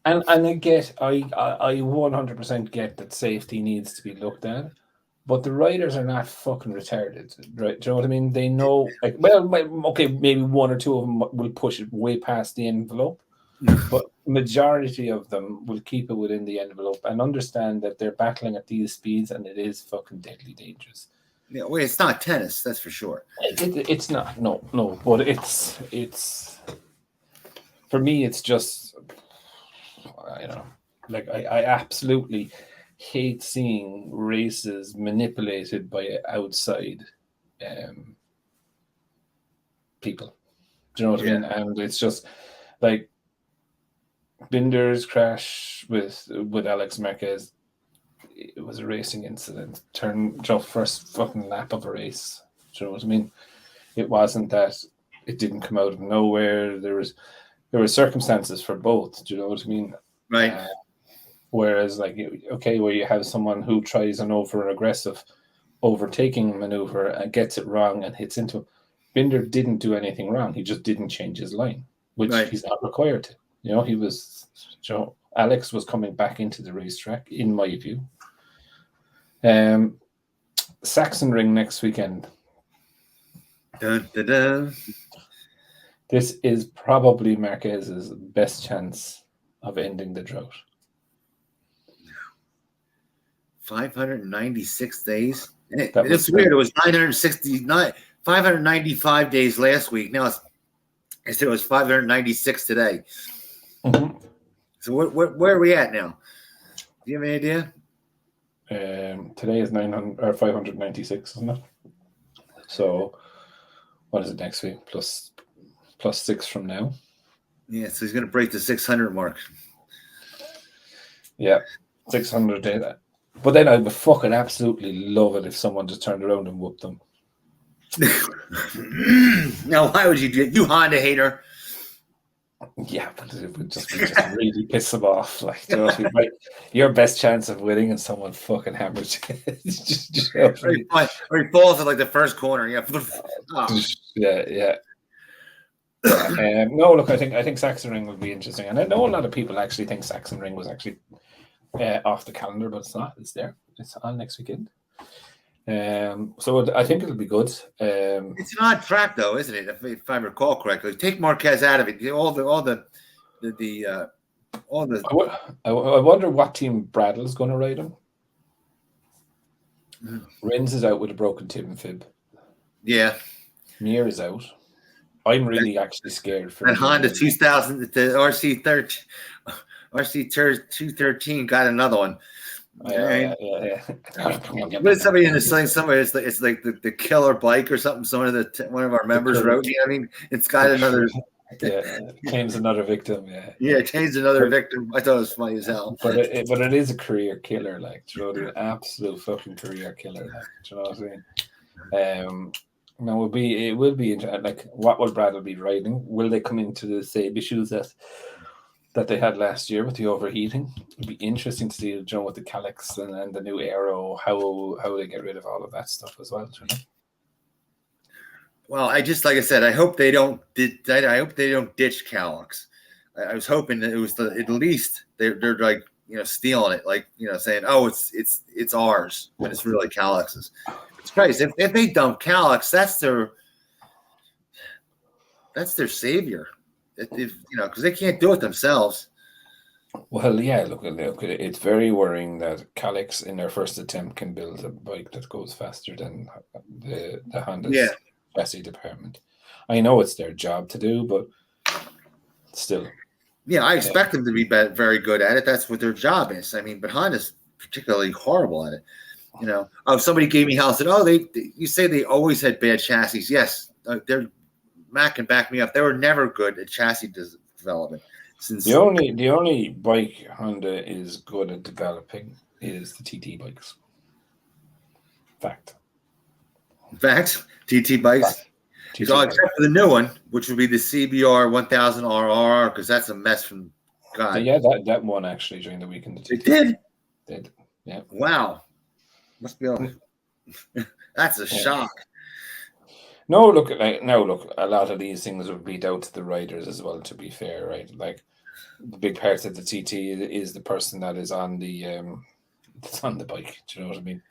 And I 100% get that safety needs to be looked at. But the riders are not fucking retarded, right? Do you know what I mean? They know, like, okay, maybe one or two of them will push it way past the envelope, but majority of them will keep it within the envelope and understand that they're battling at these speeds and it is fucking deadly dangerous. Yeah, well, it's not tennis, that's for sure. It's not, no, but it's for me, it's just, you know, like I absolutely hate seeing races manipulated by outside people. Do you know what I mean? And it's just like Binder's crash with Alex Marquez. It was a racing incident. First fucking lap of a race. Do you know what I mean? It wasn't that it didn't come out of nowhere. There were circumstances for both. Do you know what I mean? Right. Whereas, like, okay, where you have someone who tries an aggressive overtaking maneuver and gets it wrong and hits into him. Binder didn't do anything wrong. He just didn't change his line, which he's not required to. You know, Alex was coming back into the racetrack, in my view. Sachsenring next weekend. Dun, dun, dun. This is probably Marquez's best chance of ending the drought. 596 days. It's weird. It was 595 days last week. Now I said it was 596 today. Mm-hmm. So where are we at now? Do you have any idea? Today is 596, isn't it? So what is it next week? Plus 6 from now. Yeah, so he's going to break the 600 mark. Yeah, 600 days. But then I would fucking absolutely love it if someone just turned around and whooped them. Now, why would you do it? You Honda hater. Yeah, but it would just really piss them off. Like, you know, your best chance of winning and someone fucking hammers you. Or he falls at like the first corner. Yeah. Oh. Yeah. No, look, I think Sachsenring would be interesting, and I know a lot of people actually think Sachsenring was actually off the calendar, but it's not. It's there. It's on next weekend. So I think it'll be good. It's an odd track, though, isn't it? If I recall correctly, take Marquez out of it. I wonder what team Bradl's going to ride him. Rins is out with a broken tib and fib. Yeah. Mir is out. I'm really actually scared for. And Honda 2000, the RC 213 got another one. Yeah. But somebody in the thing somewhere, it's like the killer bike or something. One of our members wrote. I mean, it's got another. Claims another victim. Yeah, claims another victim. I thought it was funny as hell. But it is a career killer, like, you know, an absolute fucking career killer, like, you know what I mean? It will be like, what will Bradley be riding? Will they come into the same issues that they had last year with the overheating? It'd be interesting to see, you know, with the Calyx and the new aero, how they get rid of all of that stuff as well, you know? Well, like I said, I hope they don't ditch Calyx. I was hoping that it was at least they're like, you know, stealing it, like, you know, saying, oh, it's ours, when it's really Calyx's. It's crazy. If they dump Calyx, that's their savior. If you know, because they can't do it themselves. Well, yeah, look, it's very worrying that Calyx in their first attempt can build a bike that goes faster than the Honda's chassis department. I know it's their job to do, but still. Yeah, I expect them to be very good at it. That's what their job is. I mean, but Honda's particularly horrible at it. You know, somebody gave me hell and said, "Oh, you say they always had bad chassis." Yes, Mac can back me up. They were never good at chassis development. Since the only bike Honda is good at developing is the TT bikes. Fact, TT bikes. So except for the new one, which would be the CBR 1000 RR, because that's a mess from God. Yeah, that one actually during the weekend. It did. Yeah. Wow. Must be able. That's a shock. No, look, a lot of these things would be down to the riders as well, to be fair, right? Like, the big part of the TT is the person that is on the that's on the bike. Do you know what I mean?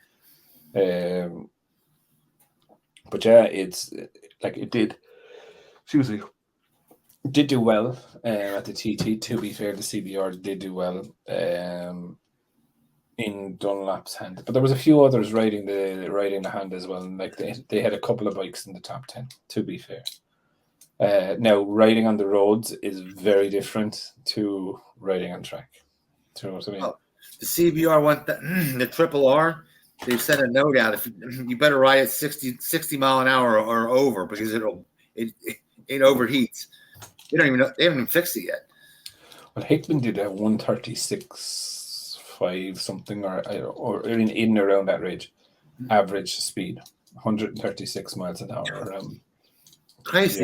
But yeah, it's like it did do well at the TT. To be fair, the CBR did do well in Dunlop's hand, but there was a few others riding the hand as well. And like they had a couple of bikes in the top 10. To be fair, now riding on the roads is very different to riding on track. Do you know what I mean? Oh, the CBR the Triple R. They've sent a note out. If you better ride at 60 mile an hour or over, because it overheats. They haven't even fixed it yet. Well, Hickman did a 136.5 something, or in around that range, average speed, 136 miles an hour around. Christ,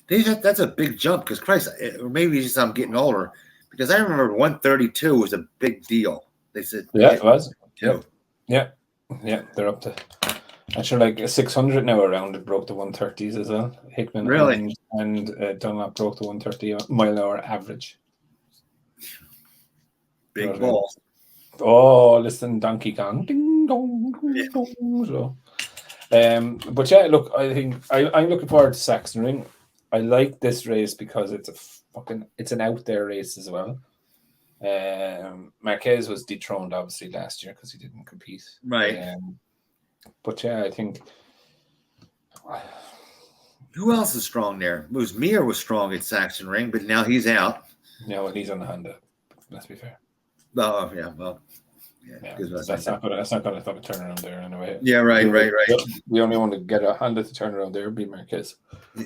that's a big jump. Because Christ, or maybe just I'm getting older. Because I remember 132 was a big deal. They said, yeah, it was. Yeah, they're up to. I'm sure like 600 now around. It broke the 130s as well. Hickman really and Dunlop broke the 130 mile an hour average. Big balls. Oh, listen, Donkey Kong, ding dong, ding dong. So, but yeah, look, I think I'm looking forward to Sachsenring. I like this race because it's an out there race as well. Marquez was dethroned obviously last year because he didn't compete, right? But yeah, I think who else is strong there? Mir was strong at Sachsenring, but now he's out. Yeah, well, he's on the Honda. Let's be fair. Oh yeah, well, yeah. That's not going to fucking turn around there anyway. Yeah, right. The only one to get a Honda to turn around there would be Marquez.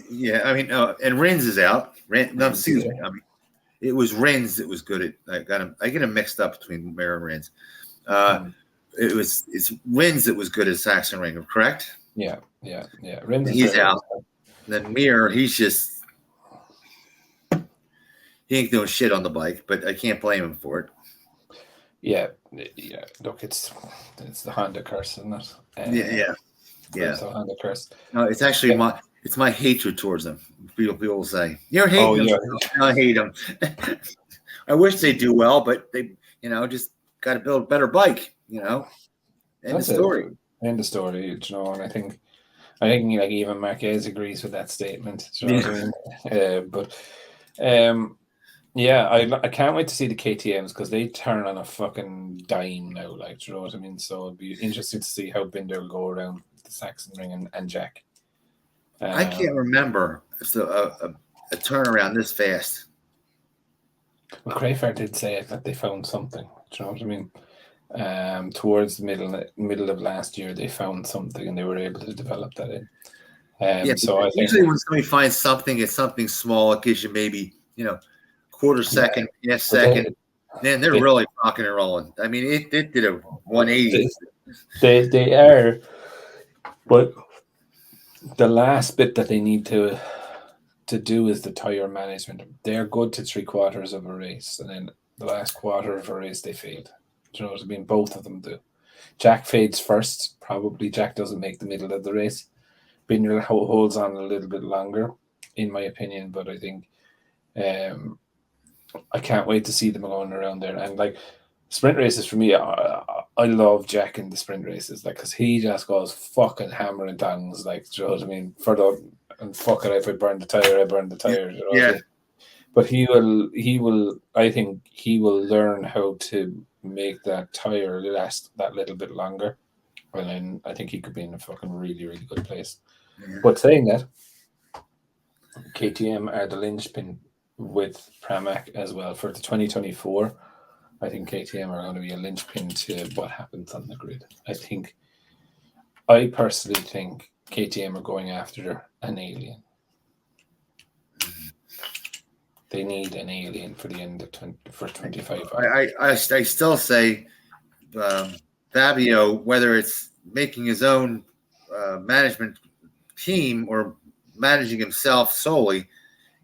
Yeah, I mean, and Rins is out. Excuse me. I mean, it was Rins that was good at. I get him mixed up between Mir and Rins. It's Rins that was good at Sachsenring, correct? Yeah. Rins. He's out. Then Mir, he's just. he ain't doing shit on the bike, but I can't blame him for it. Yeah. Look, it's the Honda curse, isn't it? Yeah. It's the Honda curse. No, it's actually my hatred towards them. People will say you're hating them. Yeah. I hate them. I wish they do well, but they, just got to build a better bike. End of story. End of story. And I think like even Marquez agrees with that statement. Do you know what I mean? But I can't wait to see the KTMs because they turn on a fucking dime now. Like, do you know what I mean? So it'd be interesting to see how Binder will go around the Saxon Ring and Jack. I can't remember a turnaround this fast. Well, Crayford did say that they found something. Do you know what I mean? Towards the middle of last year, they found something and they were able to develop that in. So I think usually when somebody finds something, it's something small. It gives you maybe quarter second, second. Then they're really rocking and rolling. I mean, it did a 180. They are, but the last bit that they need to do is the tire management. They're good to 3/4 of a race, and then the last quarter of a race they fade. Do you know what I mean? Both of them do. Jack fades first. Probably Jack doesn't make the middle of the race. Binder holds on a little bit longer, in my opinion. But I think I can't wait to see them going around there. And like sprint races for me, I love Jack in the sprint races, like because he just goes fucking hammering tongues, like, do you know what I mean? And fuck it, if I burn the tire, I burn the tire. You know what I mean? But he will. I think he will learn how to make that tire last that little bit longer, and then I think he could be in a fucking really, really good place. Yeah. But saying that, KTM are the linchpin with Pramac as well for the 2024. I think KTM are going to be a linchpin to what happens on the grid. I personally think KTM are going after an alien. They need an alien for the end of 25. I still say Fabio, whether it's making his own management team or managing himself solely,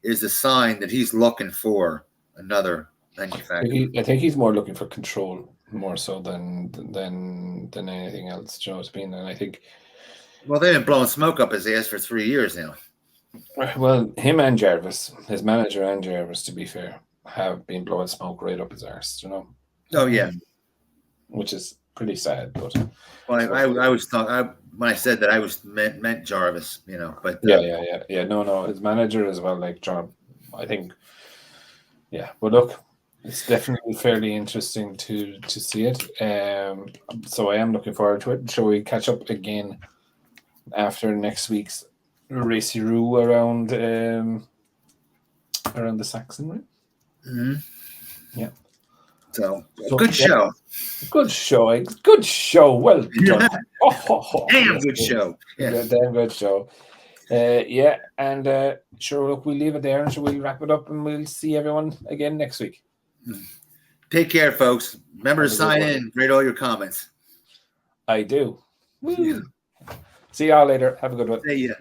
is a sign that he's looking for another manufacturer. I think he's more looking for control, more so than anything else. Do you know what I mean? And I think, well, they've been blowing smoke up his ass for 3 years now. Well, him and Jarvis, his manager and Jarvis, to be fair, have been blowing smoke right up his arse. You know? Oh yeah, which is pretty sad. But I was talking when I said that I was meant Jarvis, But yeah. No, his manager as well, like John. I think, yeah. But look, it's definitely fairly interesting to see it. So I am looking forward to it. Shall we catch up again after next week's racy-roo around the Saxon Ring? Mm-hmm. Yeah. So good show. Good show. Good show. Well done. Damn good show. Yeah. Damn good show. And sure, look, we'll leave it there and so we'll wrap it up and we'll see everyone again next week. Take care, folks. Remember to sign in, rate all your comments. I do. Woo. See y'all later. Have a good one. See ya.